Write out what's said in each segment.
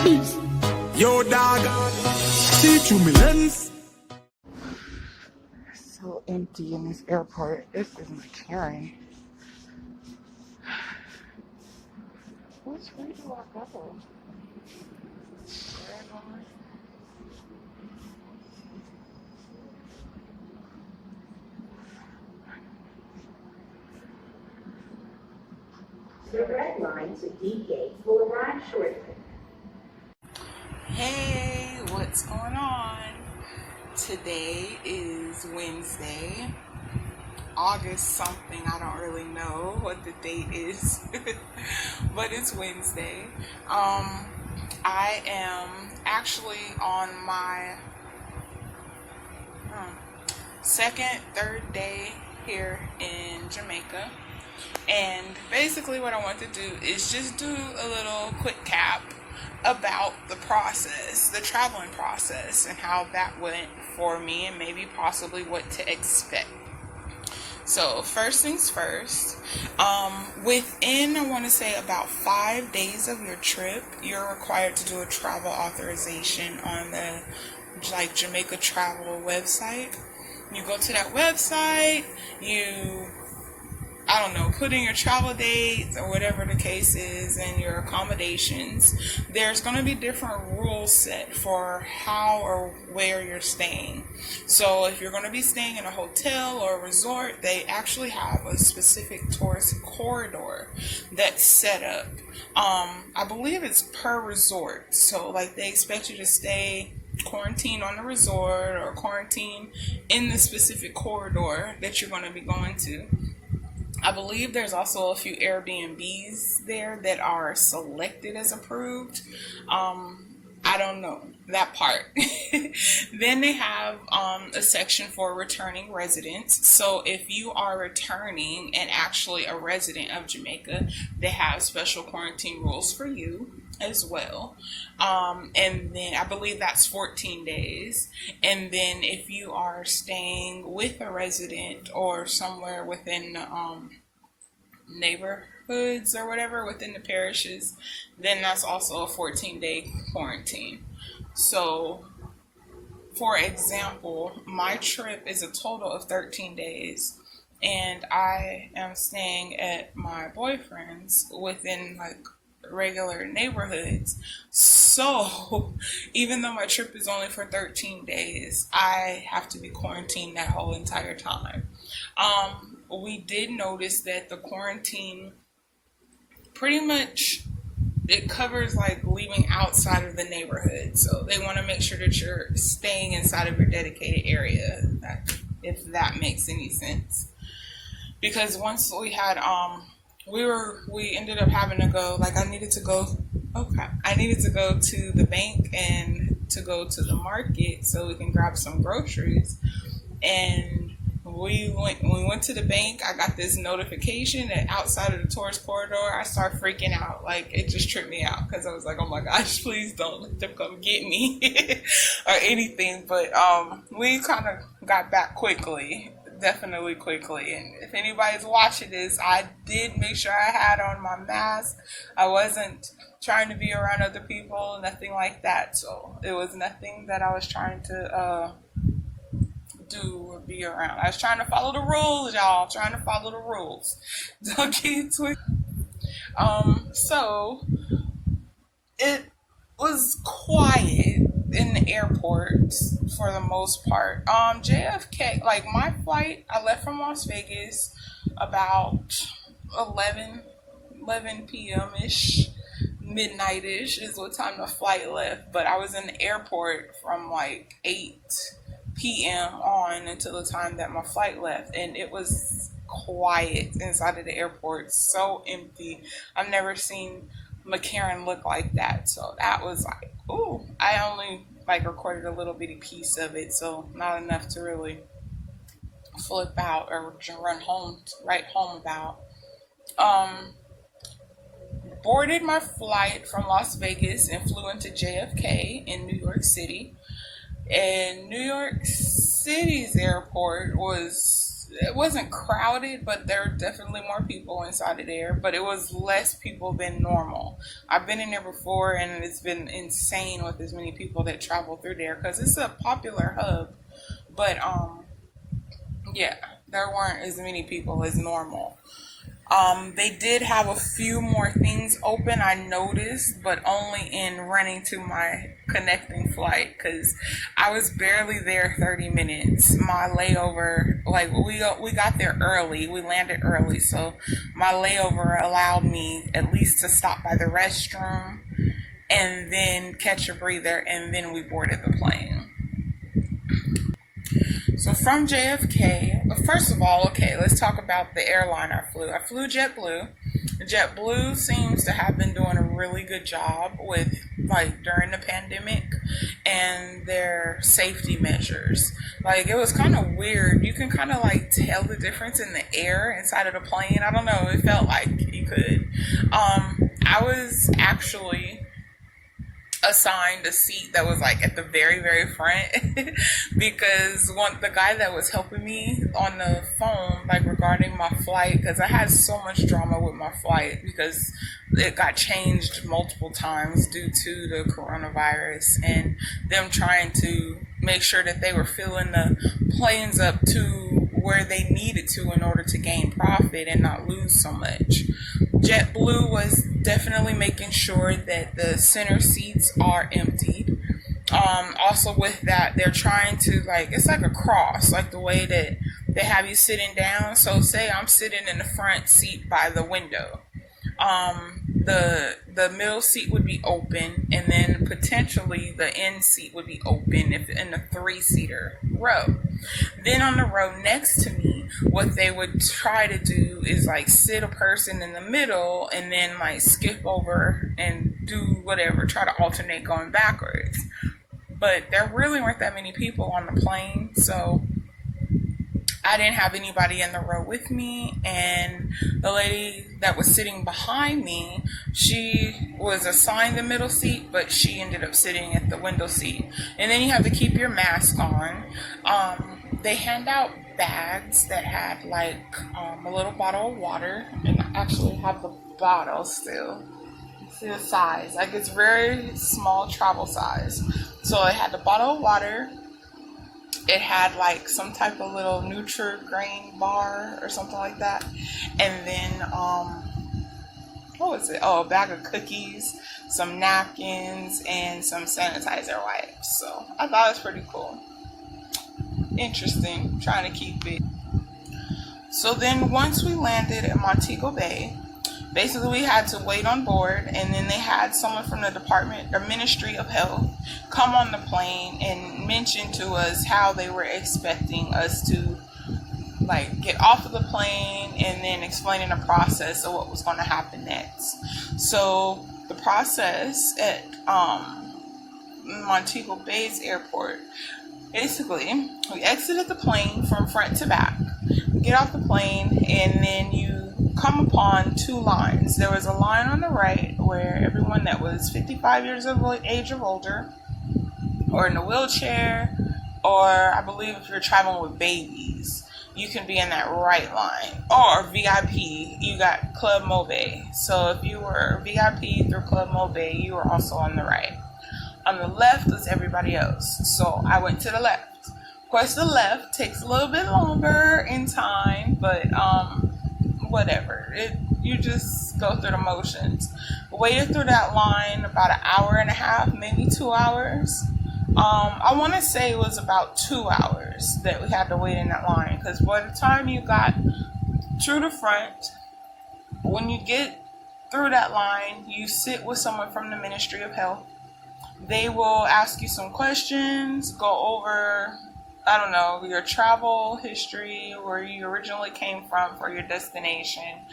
Peace. Yo, dog. See through me lens. So empty in this airport. This isn't caring. Which way do I go? The red line to D gate will arrive shortly. Hey, what's going on? Today is Wednesday, August something. I don't really know what the date is, but it's Wednesday. I am actually on my third day here in Jamaica. And basically what I want to do is just do a little quick cap about the process, the traveling process, and how that went for me, and maybe possibly what to expect. So first things first, within, I want to say, about 5 days of your trip, you're required to do a travel authorization on the Jamaica travel website. You go to that website, you put in your travel dates or whatever the case is and your accommodations. There's going to be different rules set for how or where you're staying. So if you're going to be staying in a hotel or a resort, they actually have a specific tourist corridor that's set up. I believe it's per resort. So they expect you to stay quarantine on the resort or quarantine in the specific corridor that you're going to be going to. I believe there's also a few Airbnbs there that are selected as approved. I don't know that part. Then they have a section for returning residents. So if you are returning and actually a resident of Jamaica, they have special quarantine rules for you as well. And then I believe that's 14 days. And then if you are staying with a resident or somewhere within neighborhoods or whatever, within the parishes, then that's also a 14-day quarantine. So, for example, my trip is a total of 13 days. And I am staying at my boyfriend's within regular neighborhoods. So even though my trip is only for 13 days, I have to be quarantined that whole entire time. We did notice that the quarantine pretty much, it covers leaving outside of the neighborhood. So they want to make sure that you're staying inside of your dedicated area, if that makes any sense. Because once we had we ended up having to go, I needed to go to the bank and to go to the market so we can grab some groceries. And when we went to the bank, I got this notification that outside of the tourist corridor, I started freaking out. It just tripped me out because I was like, oh my gosh, please don't let them come get me or anything. But we kind of got back quickly. Definitely quickly. And if anybody's watching this, I did make sure I had on my mask. I wasn't trying to be around other people, nothing like that. So it was nothing that I was trying to do or be around. I was trying to follow the rules, y'all. Trying to follow the rules. Don't get twisted. So it was quiet in the airport for the most part. JFK, my flight, I left from Las Vegas about 11 p.m.-ish, midnight-ish is what time the flight left. But I was in the airport from 8 p.m. on until the time that my flight left. And it was quiet inside of the airport, so empty. I've never seen McCarran look like that. So that was ooh, I only recorded a little bitty piece of it, so not enough to really flip out or write home about. Boarded my flight from Las Vegas and flew into JFK in New York City. And New York City's airport was it wasn't crowded, but there were definitely more people inside of there, but it was less people than normal. I've been in there before, and it's been insane with as many people that travel through there because it's a popular hub. But yeah, there weren't as many people as normal. They did have a few more things open, I noticed, but only in running to my connecting flight because I was barely there 30 minutes. My layover, like we got there early, we landed early, so my layover allowed me at least to stop by the restroom and then catch a breather, and then we boarded the plane. So from JFK, first of all, okay, let's talk about the airline I flew. I flew JetBlue. JetBlue seems to have been doing a really good job with, like, during the pandemic and their safety measures. Like, it was kind of weird. You can kind of, like, tell the difference in the air inside of the plane. I don't know. It felt like you could. I was actually assigned a seat that was like at the very very front because the guy that was helping me on the phone, like regarding my flight, because I had so much drama with my flight because it got changed multiple times due to the coronavirus and them trying to make sure that they were filling the planes up to where they needed to in order to gain profit and not lose so much. JetBlue was definitely making sure that the center seats are emptied. Also with that, they're trying to, like, it's like a cross, like the way that they have you sitting down. So say I'm sitting in the front seat by the window. The middle seat would be open, and then potentially the end seat would be open if in the 3-seater row. Then on the row next to me, what they would try to do is like sit a person in the middle and then like skip over and do whatever, try to alternate going backwards. But there really weren't that many people on the plane, so I didn't have anybody in the row with me, and the lady that was sitting behind me, she was assigned the middle seat, but she ended up sitting at the window seat. And then you have to keep your mask on. They hand out bags that had like a little bottle of water, and I actually have the bottle still. See the size, like it's very small travel size. So I had the bottle of water. It had like some type of little Nutri-Grain bar or something like that. And then, what was it? Oh, a bag of cookies, some napkins, and some sanitizer wipes. So I thought it was pretty cool. Interesting, trying to keep it. So then once we landed at Montego Bay, basically we had to wait on board, and then they had someone from the Ministry of Health come on the plane and mention to us how they were expecting us to like get off of the plane, and then explaining the process of what was going to happen next. So the process at Montego Bay's airport, basically we exited the plane from front to back, get off the plane, and then you come upon 2 lines. There was a line on the right where everyone that was 55 years of age or older, or in a wheelchair, or I believe if you're traveling with babies, you can be in that right line. Or VIP, you got Club Mobe. So if you were VIP through Club Mobe, you were also on the right. On the left was everybody else. So I went to the left. Of course, the left takes a little bit longer in time, but whatever. You just go through the motions. Waited through that line about an hour and a half, maybe 2 hours. I want to say it was about 2 hours that we had to wait in that line, because by the time you got through the front, when you get through that line, you sit with someone from the Ministry of Health. They will ask you some questions, go over, I don't know, your travel history, where you originally came from for your destination.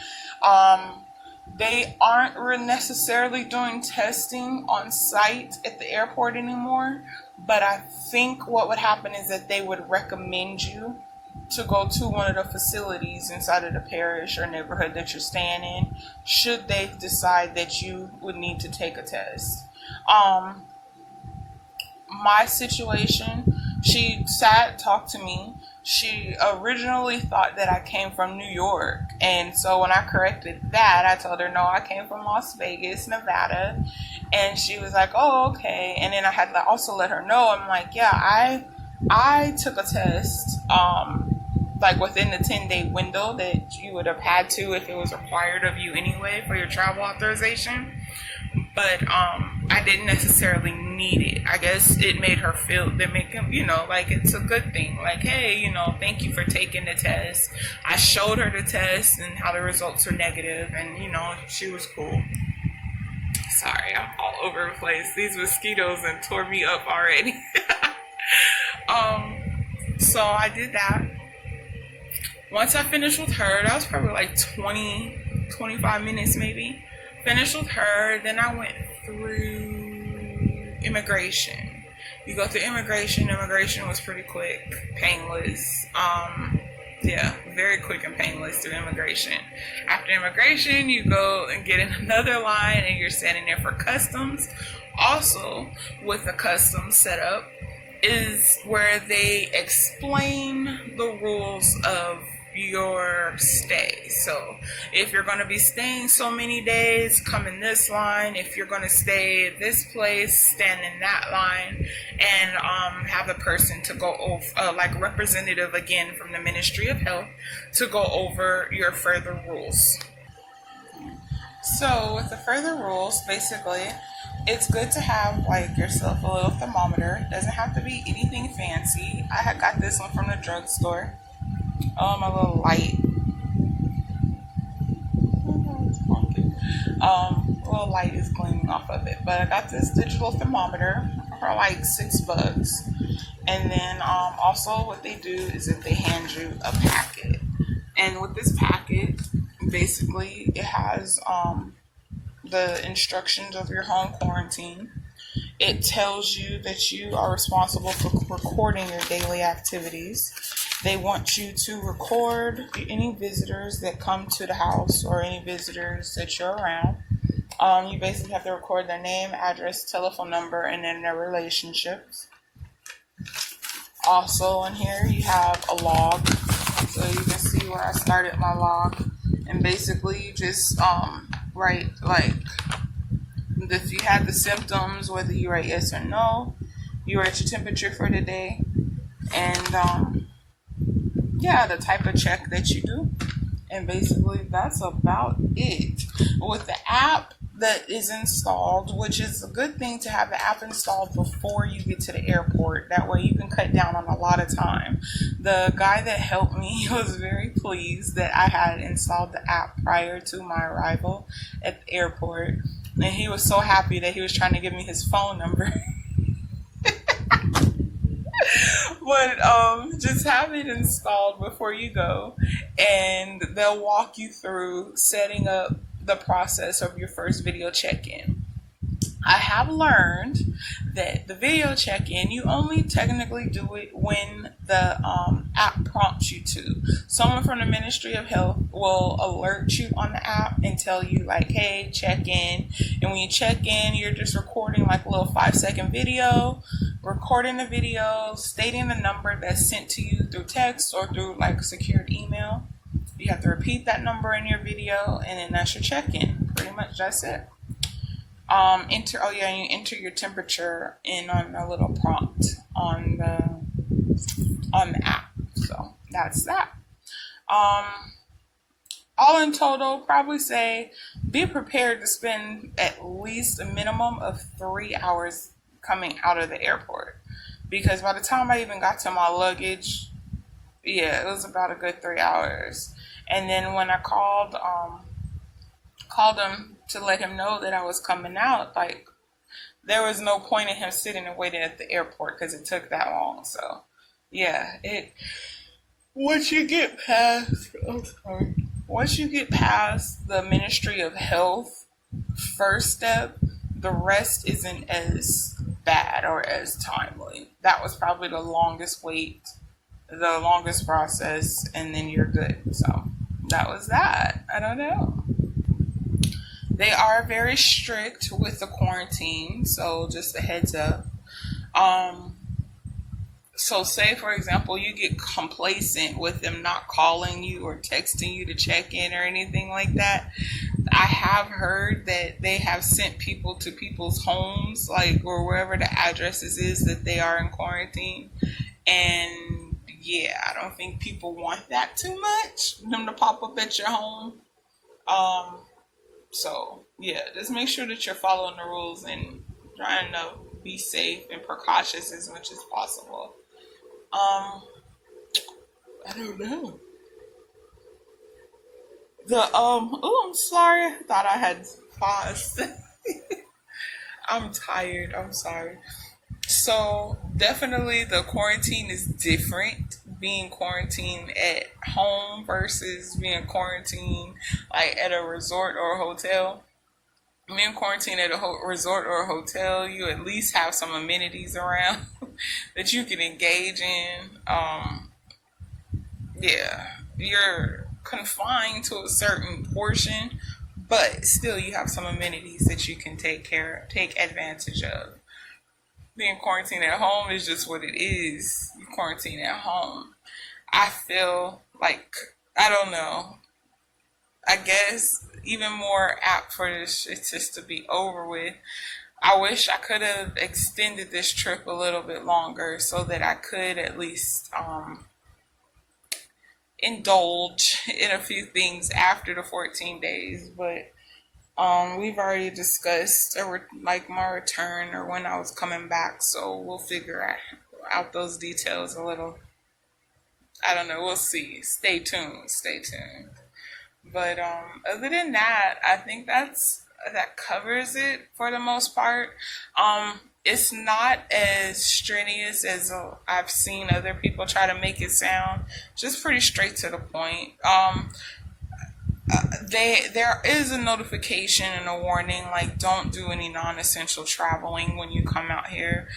They aren't necessarily doing testing on site at the airport anymore, but I think what would happen is that they would recommend you to go to one of the facilities inside of the parish or neighborhood that you're staying in, should they decide that you would need to take a test. My situation, she sat, talked to me. She originally thought that I came from New York. And so when I corrected that, I told her, no, I came from Las Vegas, Nevada. And she was like, oh, okay. And then I had to also let her know, I'm like, yeah, I took a test, like within the 10-day window that you would have had to if it was required of you anyway for your travel authorization. But I didn't necessarily need it. I guess it made her feel, that make him, like it's a good thing. Like, hey, thank you for taking the test. I showed her the test and how the results are negative, and she was cool. Sorry, I'm all over the place. These mosquitoes and tore me up already. So I did that. Once I finished with her, that was probably like 25 minutes maybe. Finished with her, then I went through immigration. You go through immigration. Immigration was pretty quick, painless. Yeah, very quick and painless through immigration. After immigration, you go and get in another line and you're standing there for customs. Also, with the customs setup is where they explain the rules of your stay. So if you're going to be staying so many days, come in this line. If you're going to stay at this place, stand in that line, and have a person to go over, like representative again from the Ministry of Health, to go over your further rules. So with the further rules, basically, it's good to have like yourself a little thermometer. It doesn't have to be anything fancy. I had got this one from the drugstore. My little light. Little light is gleaming off of it. But I got this digital thermometer for like $6. And then also what they do is that they hand you a packet. And with this packet, basically it has the instructions of your home quarantine. It tells you that you are responsible for recording your daily activities. They want you to record any visitors that come to the house or any visitors that you're around. You basically have to record their name, address, telephone number, and then their relationships. Also in here you have a log. So you can see where I started my log. And basically you just write like if you had the symptoms, whether you write yes or no. You write your temperature for the day. And yeah, the type of check that you do. And basically that's about it. With the app that is installed, which is a good thing to have the app installed before you get to the airport. That way you can cut down on a lot of time. The guy that helped me was very pleased that I had installed the app prior to my arrival at the airport. And he was so happy that he was trying to give me his phone number. But just have it installed before you go, and they'll walk you through setting up the process of your first video check-in. I have learned that the video check-in, you only technically do it when the app prompts you to. Someone from the Ministry of Health will alert you on the app and tell you like, hey, check in. And when you check in, you're just recording like a little 5-second video, recording the video, stating the number that's sent to you through text or through like secured email. You have to repeat that number in your video, and then that's your check-in. Pretty much that's it. You enter your temperature in on a little prompt on the app. So that's that. All in total, probably say be prepared to spend at least a minimum of 3 hours coming out of the airport, because by the time I even got to my luggage, it was about a good 3 hours. And then when I called him to let him know that I was coming out, like there was no point in him sitting and waiting at the airport because it took that long. So yeah, once you get past the Ministry of Health first step, the rest isn't as bad or as timely. That was probably the longest wait, the longest process, and then you're good. So that was that. I don't know. They are very strict with the quarantine, so just a heads up. So say for example you get complacent with them not calling you or texting you to check in or anything like that. I have heard that they have sent people to people's homes, like, or wherever the addresses is that they are in quarantine. And yeah, I don't think people want that too much, them to pop up at your home. Um, so yeah, just make sure that you're following the rules and trying to be safe and precautious as much as possible. Um, I don't know. Oh, I'm sorry. I thought I had paused. I'm tired. I'm sorry. So definitely the quarantine is different. Being quarantined at home versus being quarantined like at a resort or a hotel. Being quarantined at a resort or a hotel, you at least have some amenities around that you can engage in. Yeah, you're confined to a certain portion, but still you have some amenities that you can take advantage of. Being quarantined at home is just what it is. You quarantine at home. I feel like, I don't know. I guess even more apt for this shit just to be over with. I wish I could have extended this trip a little bit longer so that I could at least indulge in a few things after the 14 days. But we've already discussed like my return or when I was coming back, so we'll figure out those details a little. I don't know. We'll see. Stay tuned. Stay tuned. But other than that, I think that covers it for the most part. It's not as strenuous as I've seen other people try to make it sound. Just pretty straight to the point. There is a notification and a warning like don't do any non-essential traveling when you come out here.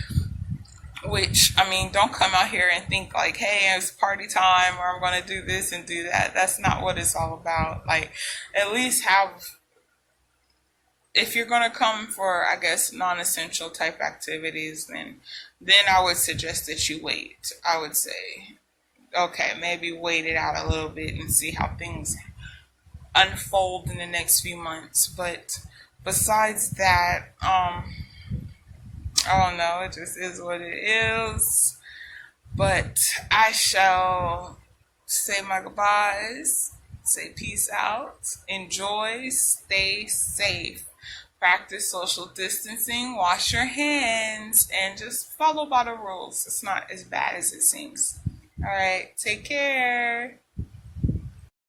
Which, I mean, don't come out here and think like, hey, it's party time or I'm going to do this and do that. That's not what it's all about. Like, at least if you're going to come for, I guess, non-essential type activities, then I would suggest that you wait. I would say, okay, maybe wait it out a little bit and see how things unfold in the next few months. But besides that, I don't know. It just is what it is. But I shall say my goodbyes, say peace out, enjoy, stay safe, practice social distancing, wash your hands, and just follow by the rules. It's not as bad as it seems. All right, take care.